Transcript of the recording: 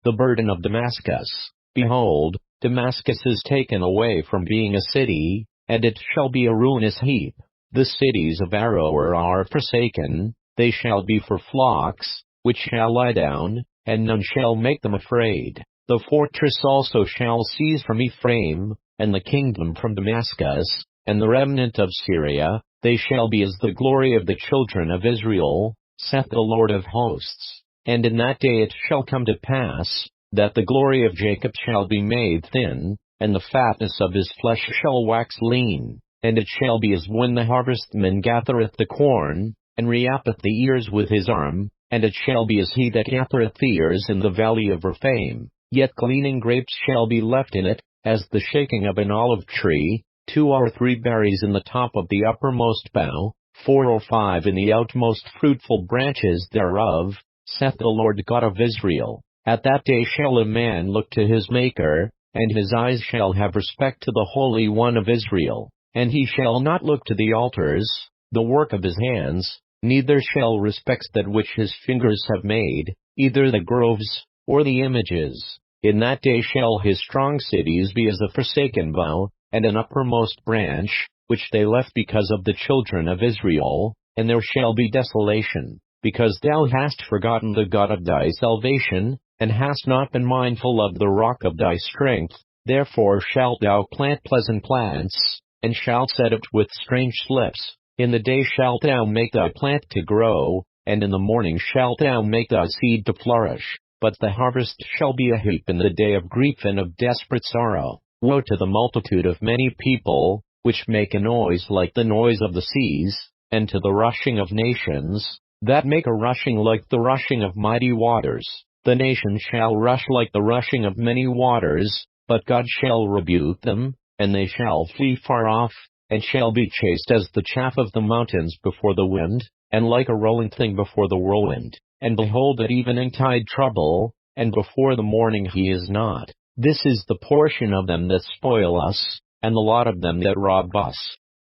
the burden of Damascus. Behold, Damascus is taken away from being a city, and it shall be a ruinous heap. The cities of Aroer are forsaken, they shall be for flocks, which shall lie down, and none shall make them afraid. The fortress also shall cease from Ephraim, and the kingdom from Damascus, and the remnant of Syria, they shall be as the glory of the children of Israel, saith the Lord of hosts. And in that day it shall come to pass, that the glory of Jacob shall be made thin, and the fatness of his flesh shall wax lean. And it shall be as when the harvestman gathereth the corn, and reapeth the ears with his arm, and it shall be as he that gathereth the ears in the valley of Rephaim. Yet gleaning grapes shall be left in it, as the shaking of an olive tree, 2 or 3 berries in the top of the uppermost bough, 4 or 5 in the outmost fruitful branches thereof, saith the Lord God of Israel. At that day shall a man look to his Maker, and his eyes shall have respect to the Holy One of Israel. And he shall not look to the altars, the work of his hands, neither shall respect that which his fingers have made, either the groves, or the images. In that day shall his strong cities be as a forsaken bough, and an uppermost branch, which they left because of the children of Israel, and there shall be desolation, because thou hast forgotten the God of thy salvation, and hast not been mindful of the rock of thy strength. Therefore shalt thou plant pleasant plants, and shalt set it with strange slips. In the day shalt thou make thy plant to grow, and in the morning shalt thou make thy seed to flourish. But the harvest shall be a heap in the day of grief and of desperate sorrow. Woe to the multitude of many people, which make a noise like the noise of the seas, and to the rushing of nations, that make a rushing like the rushing of mighty waters. The nations shall rush like the rushing of many waters, but God shall rebuke them, and they shall flee far off, and shall be chased as the chaff of the mountains before the wind, and like a rolling thing before the whirlwind. And behold, at eventide trouble, and before the morning he is not. This is the portion of them that spoil us, and the lot of them that rob us.